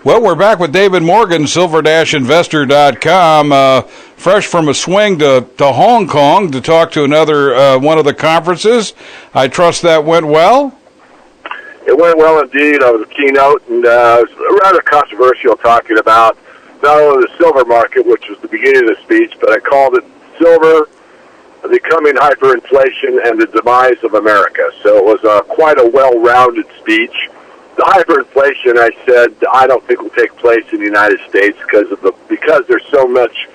Well, we're back with David Morgan, silver-investor.com, fresh from a swing to Hong Kong to talk to another one of the conferences. I trust that went well? It went well indeed. I was a keynote, and it was rather controversial talking about not only the silver market, which was the beginning of the speech, but I called it Silver Becoming Hyperinflation and the Demise of America. So it was quite a well-rounded speech. The hyperinflation, I said, I don't think will take place in the United States because there's so much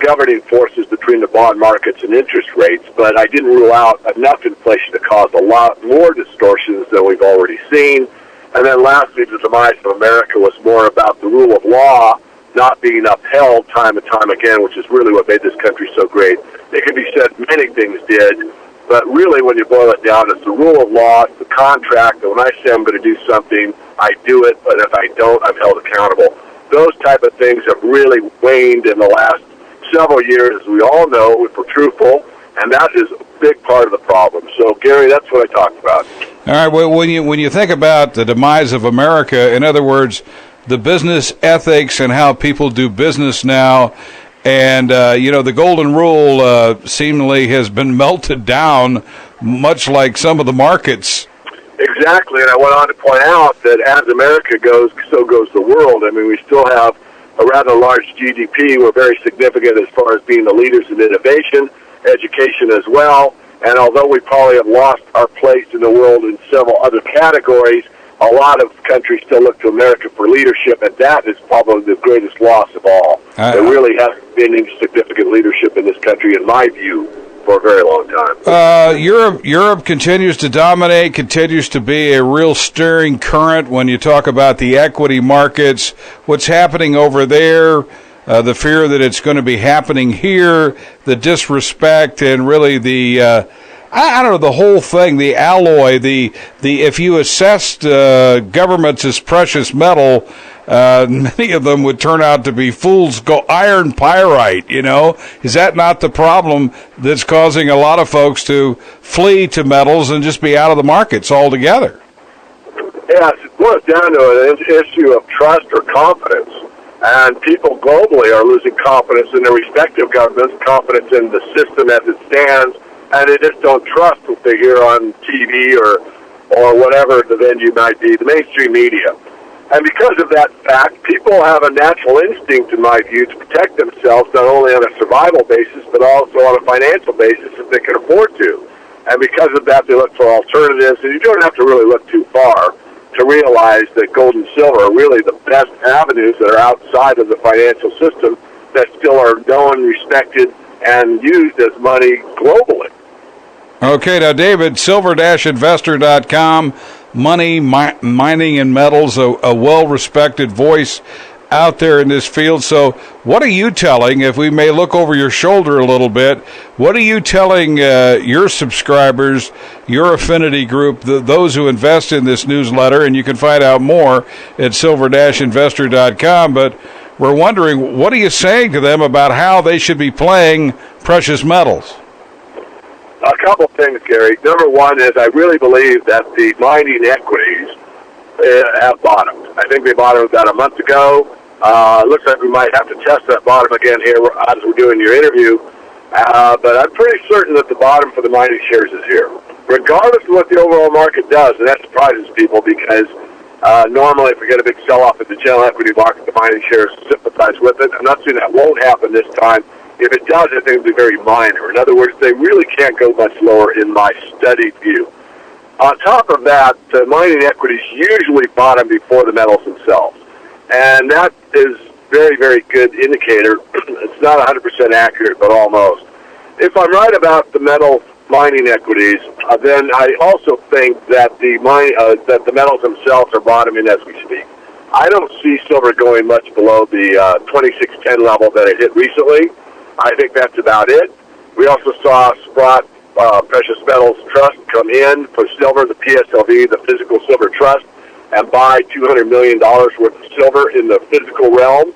governing forces between the bond markets and interest rates, but I didn't rule out enough inflation to cause a lot more distortions than we've already seen. And then lastly, the demise of America was more about the rule of law not being upheld time and time again, which is really what made this country so great. It can be said many things did, but really when you boil it down, it's the rule of law, it's the contract, that when I say I'm going to do something, I do it, but if I don't, I'm held accountable. Those type of things have really waned in the last several years, as we all know, if we're truthful, and that is a big part of the problem. So, Gary, that's what I talked about. All right, well, when you think about the demise of America, in other words, the business ethics and how people do business now, and, the golden rule seemingly has been melted down, much like some of the markets. Exactly, and I went on to point out that as America goes, so goes the world. I mean, we still have a rather large GDP. We're very significant as far as being the leaders in innovation, education as well. And although we probably have lost our place in the world in several other categories, a lot of countries still look to America for leadership, and that is probably the greatest loss of all. There really hasn't been any significant leadership in this country, in my view, for a very long time. Europe continues to dominate, continues to be a real steering current when you talk about the equity markets. What's happening over there, the fear that it's going to be happening here, the disrespect, and really the I don't know, the whole thing, the alloy, the if you assessed governments as precious metal, many of them would turn out to be fool's iron pyrite, Is that not the problem that's causing a lot of folks to flee to metals and just be out of the markets altogether? Yeah, it boils down to an issue of trust or confidence. And people globally are losing confidence in their respective governments, confidence in the system as it stands, and they just don't trust what they hear on TV or whatever the venue might be, the mainstream media. And because of that fact, people have a natural instinct, in my view, to protect themselves not only on a survival basis, but also on a financial basis if they can afford to. And because of that, they look for alternatives, and you don't have to really look too far to realize that gold and silver are really the best avenues that are outside of the financial system that still are known, respected, and used as money globally. Okay, now, David, silver-investor.com, money, mining, and metals, a well-respected voice out there in this field. So what are you telling, if we may look over your shoulder a little bit, what are you telling your subscribers, your affinity group, those who invest in this newsletter? And you can find out more at silver-investor.com. But we're wondering, what are you saying to them about how they should be playing precious metals? A couple of things, Gary. Number one is I really believe that the mining equities have bottomed. I think they bottomed about a month ago. Looks like we might have to test that bottom again here as we're doing your interview. But I'm pretty certain that the bottom for the mining shares is here. Regardless of what the overall market does, and that surprises people because normally if we get a big sell-off in the general equity market, the mining shares sympathize with it. I'm not saying that won't happen this time. If it does, I think it'll be very minor. In other words, they really can't go much lower in my studied view. On top of that, the mining equities usually bottom before the metals themselves. And that is very, very good indicator. It's not 100% accurate, but almost. If I'm right about the metal mining equities, then I also think that that the metals themselves are bottoming as we speak. I don't see silver going much below the 2610 level that it hit recently. I think that's about it. We also saw Sprott Precious Metals Trust come in for silver, the PSLV, the Physical Silver Trust, and buy $200 million worth of silver in the physical realm.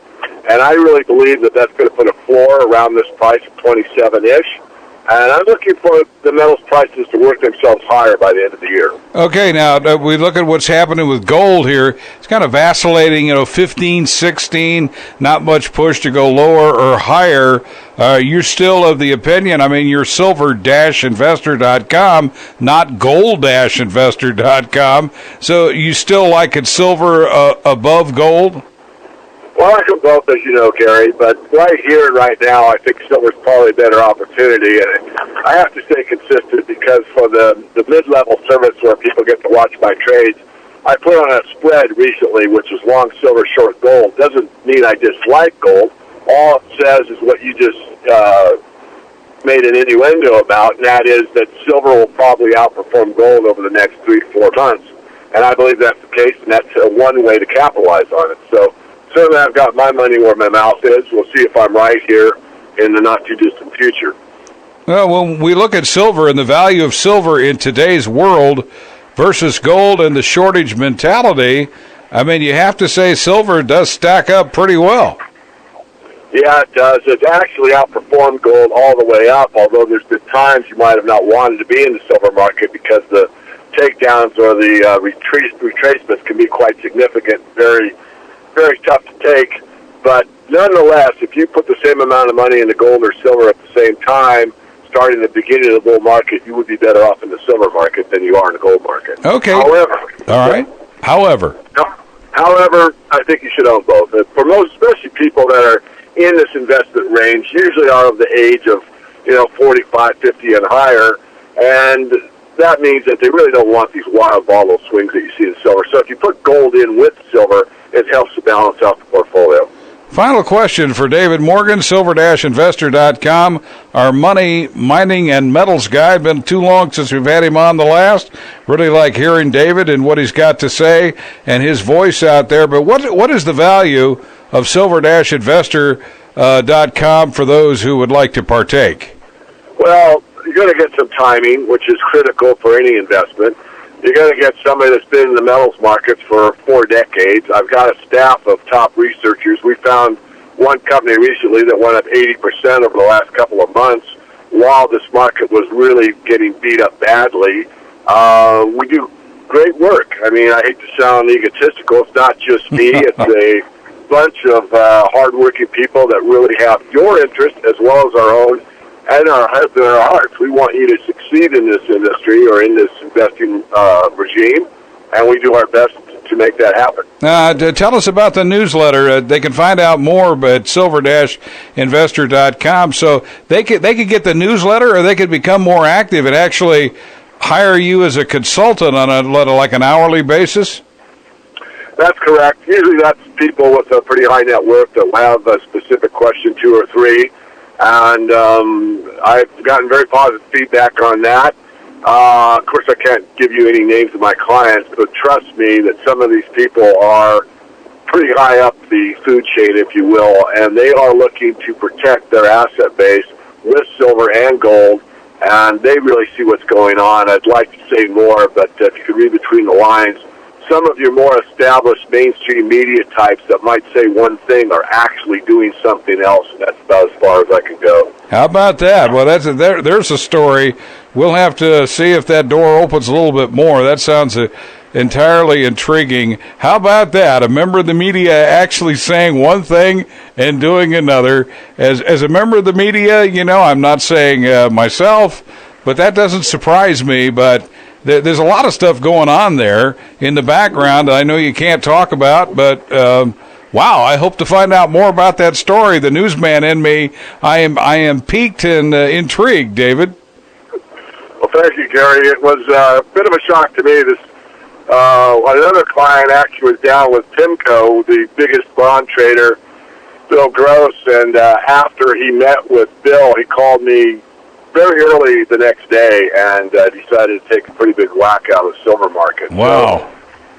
And I really believe that that's going to put a floor around this price of 27-ish. And I'm looking for the metals prices to work themselves higher by the end of the year. Okay, now we look at what's happening with gold here. It's kind of vacillating, 15, 16, not much push to go lower or higher. You're still of the opinion, you're silver-investor.com, not gold-investor.com. So you still like it silver above gold? Well, I like them both, as you know, Gary, but right here and right now, I think silver's probably a better opportunity. And I have to stay consistent because for the mid-level service where people get to watch my trades, I put on a spread recently, which is long silver, short gold. Doesn't mean I dislike gold. All it says is what you just made an innuendo about, and that is that silver will probably outperform gold over the next 3 to 4 months. And I believe that's the case, and that's one way to capitalize on it. So certainly I've got my money where my mouth is. We'll see if I'm right here in the not-too-distant future. Well, when we look at silver and the value of silver in today's world versus gold and the shortage mentality, you have to say silver does stack up pretty well. Yeah, it does. It's actually outperformed gold all the way up, although there's been times you might have not wanted to be in the silver market because the takedowns or the retracements can be quite significant, very tough to take. But nonetheless, if you put the same amount of money into gold or silver at the same time, starting at the beginning of the bull market, you would be better off in the silver market than you are in the gold market. Okay. However, However, I think you should own both. For most, especially people that are in this investment range, usually are of the age of 45, 50 and higher, and that means that they really don't want these wild volatile swings that you see in silver. So if you put gold in with silver, it helps to balance out the portfolio. Final question for David Morgan, silver-investor.com, our money, mining, and metals guy. Been too long since we've had him on the last. Really like hearing David and what he's got to say and his voice out there. But what is the value of silver-investor.com for those who would like to partake? Well, you're going to get some timing, which is critical for any investment. You're going to get somebody that's been in the metals markets for 4 decades. I've got a staff of top researchers. We found one company recently that went up 80% over the last couple of months while this market was really getting beat up badly. We do great work. I hate to sound egotistical. It's not just me. It's a bunch of hardworking people that really have your interest as well as our own and our hearts. We want you to succeed in this industry or in this investing regime, and we do our best to make that happen. Tell us about the newsletter. They can find out more at silver-investor.com. So they could get the newsletter, or they could become more active and actually hire you as a consultant on an hourly basis? That's correct. Usually that's people with a pretty high net worth that will have a specific question, 2 or 3. And I've gotten very positive feedback on that. Of course, I can't give you any names of my clients, but trust me that some of these people are pretty high up the food chain, if you will, and they are looking to protect their asset base with silver and gold, and they really see what's going on. I'd like to say more, but if you could read between the lines, some of your more established mainstream media types that might say one thing are actually doing something else, and that's about as far as I can go. How about that? Well, there's a story. We'll have to see if that door opens a little bit more. That sounds entirely intriguing. How about that? A member of the media actually saying one thing and doing another. As a member of the media, I'm not saying myself, but that doesn't surprise me, but there's a lot of stuff going on there in the background I know you can't talk about, but wow, I hope to find out more about that story. The newsman in me, I am piqued and intrigued, David. Well, thank you, Gary. It was a bit of a shock to me. Another client actually was down with PIMCO, the biggest bond trader, Bill Gross, and after he met with Bill, he called me very early the next day and decided to take a pretty big whack out of the silver market. Wow.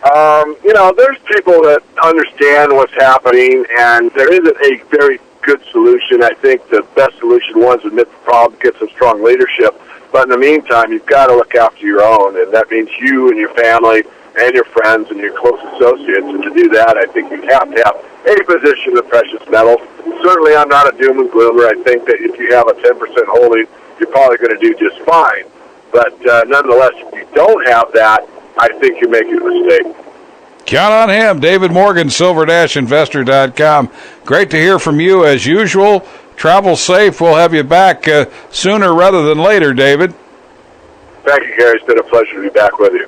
So, there's people that understand what's happening, and there isn't a very good solution. I think the best solution was to admit the problem, get some strong leadership. But in the meantime, you've got to look after your own, and that means you and your family and your friends and your close associates. And to do that, I think you have to have a position in precious metals. Certainly, I'm not a doom and gloomer. I think that if you have a 10% holding you're probably going to do just fine. But nonetheless, if you don't have that, I think you're making a mistake. Count on him. David Morgan, silver-investor.com. Great to hear from you as usual. Travel safe. We'll have you back sooner rather than later, David. Thank you, Gary. It's been a pleasure to be back with you.